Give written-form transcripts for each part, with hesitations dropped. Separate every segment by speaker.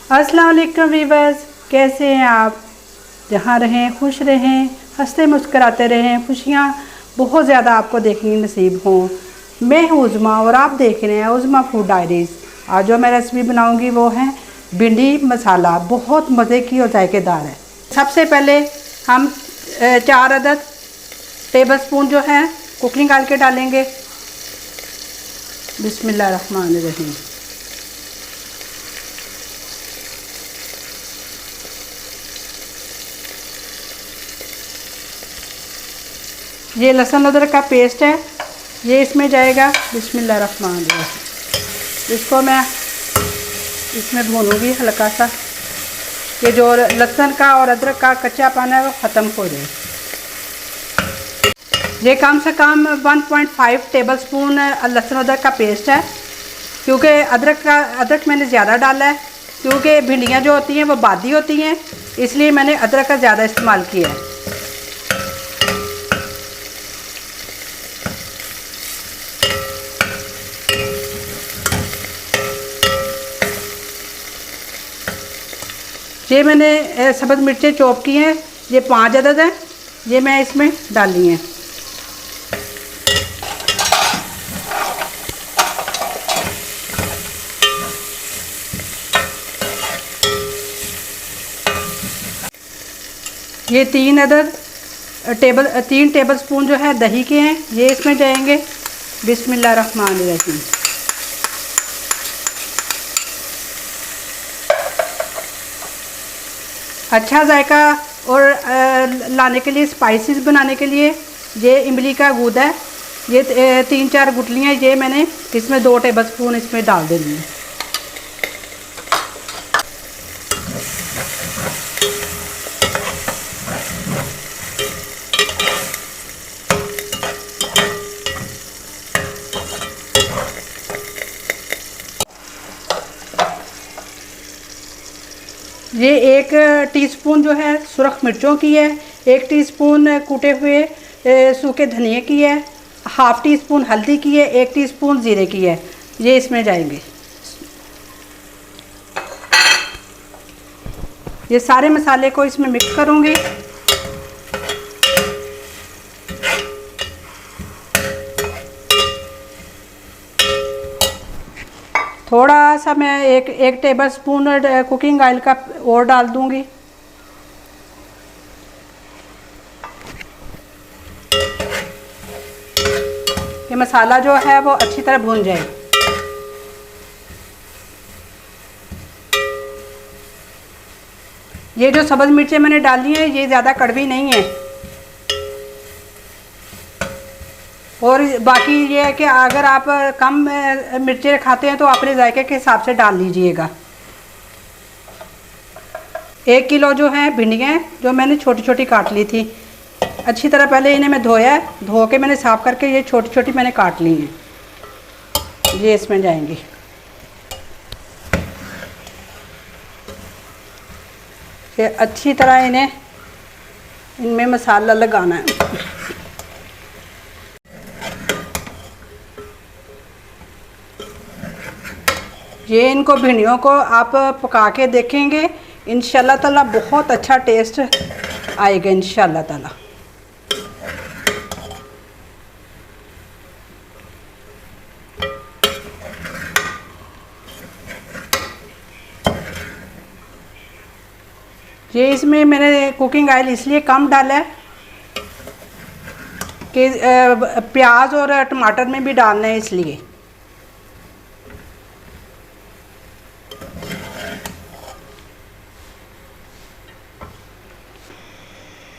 Speaker 1: अस्सलाम वालेकुम वीवर्स, कैसे हैं आप। जहाँ रहें खुश रहें, हंसते मुस्कराते रहें, खुशियाँ बहुत ज़्यादा आपको देखने नसीब हों। मैं हूँ उज़मा और आप देख रहे हैं उज़मा फूड डायरीज़। आज जो मैं रेसिपी बनाऊँगी वो है भिंडी मसाला, बहुत मज़े की और जायकेदार है। सबसे पहले हम 4 अदद टेबलस्पून जो है कुकिंग ऑयल के डालेंगे। बिस्मिल्लाहिर्रहमानिर्रहीम। ये लहसुन अदरक का पेस्ट है, ये इसमें जाएगा। बिस्मिल्लाहिर्रहमानिर्रहीम। इसको मैं इसमें भूनूंगी हल्का सा, ये जो लहसुन का और अदरक का कच्चापन है वो ख़त्म हो जाए। ये कम से कम 1.5 टेबलस्पून लहसुन अदरक का पेस्ट है, क्योंकि अदरक मैंने ज़्यादा डाला है, क्योंकि भिंडियाँ जो होती हैं वो बादी होती हैं, इसलिए मैंने अदरक का ज़्यादा इस्तेमाल किया है। ये मैंने सब्ज़ मिर्चें चॉप की हैं, ये 5 अदद हैं, ये मैं इसमें डाली हैं। ये 3 टेबलस्पून जो है दही के हैं, ये इसमें जाएंगे। बिस्मिल्लाहिर्रहमानिर्रहीम। अच्छा जायका और लाने के लिए, स्पाइसेस बनाने के लिए ये इमली का गूदा है, ये 3-4 गुठलियाँ ये मैंने इसमें 2 टेबलस्पून इसमें डाल देनी है। ये 1 टीस्पून जो है सुरख मिर्चों की है, 1 टीस्पून कूटे हुए सूखे धनिए की है, ½ टीस्पून हल्दी की है, 1 टीस्पून ज़ीरे की है, ये इसमें जाएंगे। ये सारे मसाले को इसमें मिक्स करूँगी। थोड़ा सा मैं एक टेबलस्पून कुकिंग ऑयल का और डाल दूंगी। ये मसाला जो है वो अच्छी तरह भून जाए। ये जो सब्ज़ मिर्चें मैंने डाली हैं ये ज़्यादा कड़वी नहीं है, और बाकी ये है कि अगर आप कम मिर्चें खाते हैं तो अपने जायके के हिसाब से डाल लीजिएगा। 1 किलो जो है भिंडियाँ जो मैंने छोटी छोटी काट ली थी, अच्छी तरह पहले इन्हें मैं धोया है, धो के मैंने साफ़ करके ये छोटी छोटी मैंने काट ली हैं, ये इसमें जाएंगी। ये अच्छी तरह इनमें मसाला लगाना है। ये इनको भिंडियों को आप पका के देखेंगे, इंशाल्लाह ताला बहुत अच्छा टेस्ट आएगा इंशाल्लाह ताला। ये इसमें मैंने कुकिंग ऑयल इसलिए कम डाला है कि प्याज और टमाटर में भी डालना है, इसलिए।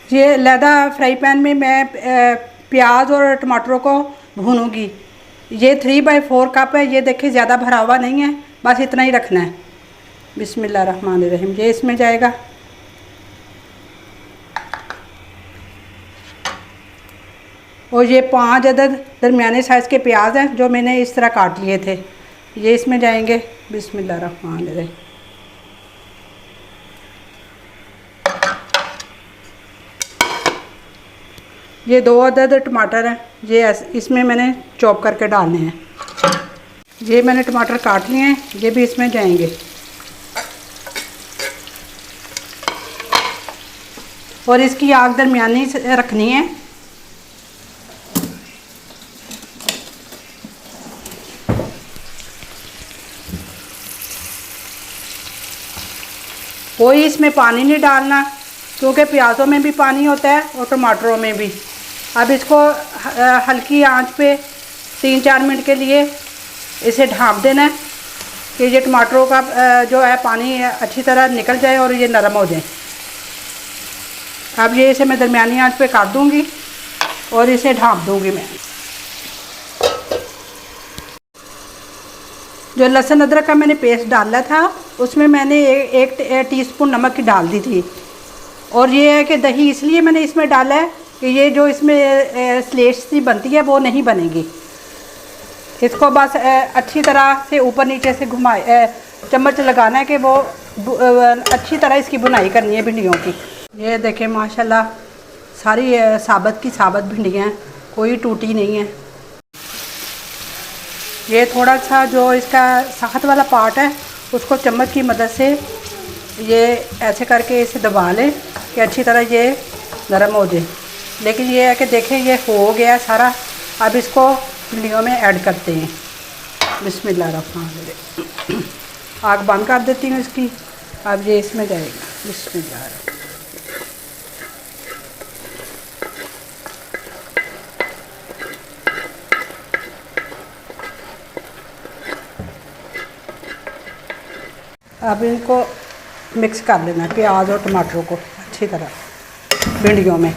Speaker 1: ये लैदा फ्राई पैन में मैं प्याज और टमाटरों को भूनूंगी। ये 3/4 कप है, ये देखिए ज़्यादा भरा हुआ नहीं है, बस इतना ही रखना है। बिस्मिल्लाहिर्रहमानिर्रहीम। ये इसमें जाएगा। और ये 5 अदद दरमियाने साइज़ के प्याज हैं जो मैंने इस तरह काट लिए थे, ये इसमें जाएंगे। बिस्मिल्लाहिर्रहमानिर्रहीम। ये 2 अदद टमाटर हैं, ये इसमें मैंने चॉप करके डालने हैं। ये मैंने टमाटर काट लिए हैं, ये भी इसमें जाएंगे। और इसकी आग दरमियानी रखनी है। कोई इसमें पानी नहीं डालना, क्योंकि प्याज़ों में भी पानी होता है और टमाटरों में भी। अब इसको हल्की आंच पे 3-4 मिनट के लिए इसे ढाँप देना है कि ये टमाटरों का जो है पानी अच्छी तरह निकल जाए और ये नरम हो जाए। अब ये इसे मैं दरमियानी आंच पे काट दूँगी और इसे ढाँप दूँगी मैं। जो लहसुन अदरक का मैंने पेस्ट डाला था उसमें मैंने एक टीस्पून नमक की डाल दी थी। और ये है कि दही इसलिए मैंने इसमें डाला है कि ये जो इसमें स्लेट्स सी बनती है वो नहीं बनेगी। इसको बस अच्छी तरह से ऊपर नीचे से घुमाए चम्मच लगाना है कि वो अच्छी तरह इसकी बुनाई करनी है भिंडियों की। ये देखें माशाल्लाह सारी साबत की साबत भिंडियाँ, कोई टूटी नहीं है। ये थोड़ा सा जो इसका सख्त वाला पार्ट है उसको चम्मच की मदद से ये ऐसे करके इसे दबा लें कि अच्छी तरह ये नरम हो जाए। लेकिन ये है कि देखें ये हो गया सारा। अब इसको भिंडियों में ऐड करते हैं। बिस्मिल्लाहिर्रहमानिर्रहीम। आग बंद कर देती हूँ इसकी। अब ये इसमें जाएगा। बिस्मिल्लाह। अब इनको मिक्स कर लेना है प्याज और टमाटरों को अच्छी तरह भिंडियों में।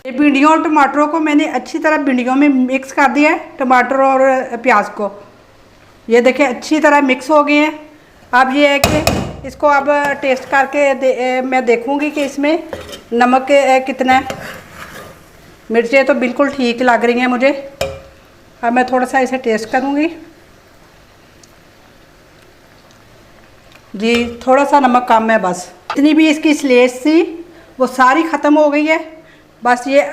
Speaker 1: ये भिंडियों और टमाटरों को मैंने अच्छी तरह भिंडियों में मिक्स कर दिया है, टमाटर और प्याज को। ये देखें अच्छी तरह मिक्स हो गए हैं। अब ये है कि इसको अब टेस्ट करके मैं देखूंगी कि इसमें नमक कितना है। मिर्चें तो बिल्कुल ठीक लग रही हैं मुझे। अब मैं थोड़ा सा इसे टेस्ट करूंगी। जी थोड़ा सा नमक कम है बस। इतनी भी इसकी स्लेट्स थी वो सारी ख़त्म हो गई है। बस ये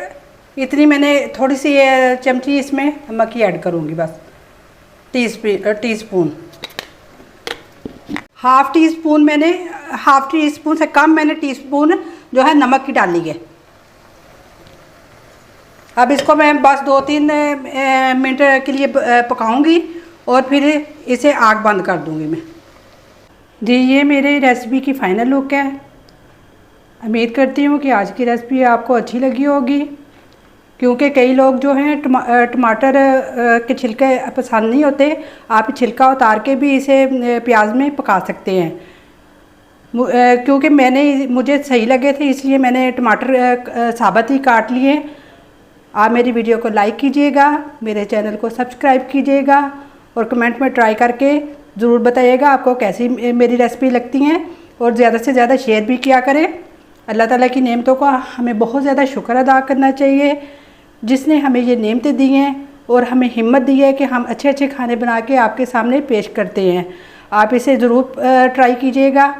Speaker 1: इतनी मैंने थोड़ी सी ये चमची इसमें नमक की ऐड करूँगी बस। टीस्पून हाफ़ टी स्पून से कम मैंने टीस्पून जो है नमक की डाली है। अब इसको मैं बस 2-3 मिनट के लिए पकाऊंगी और फिर इसे आग बंद कर दूंगी मैं। जी ये मेरी रेसिपी की फ़ाइनल लुक है। उम्मीद करती हूँ कि आज की रेसिपी आपको अच्छी लगी होगी, क्योंकि कई लोग जो हैं टमाटर के छिलके पसंद नहीं होते। आप छिलका उतार के भी इसे प्याज में पका सकते हैं। क्योंकि मुझे सही लगे थे इसलिए मैंने टमाटर साबुत ही काट लिए। आप मेरी वीडियो को लाइक कीजिएगा, मेरे चैनल को सब्सक्राइब कीजिएगा और कमेंट में ट्राई करके ज़रूर बताइएगा आपको कैसी मेरी रेसिपी लगती हैं। और ज़्यादा से ज़्यादा शेयर भी किया करें। अल्लाह ताला की नेमतों का हमें बहुत ज़्यादा शुक्र अदा करना चाहिए, जिसने हमें ये नेमतें दी हैं और हमें हिम्मत दी है कि हम अच्छे अच्छे खाने बना के आपके सामने पेश करते हैं। आप इसे ज़रूर ट्राई कीजिएगा।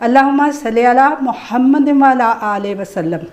Speaker 1: अल्लाहुम्मा सल्ली अला मुहम्मद व अला आले वसल्लम।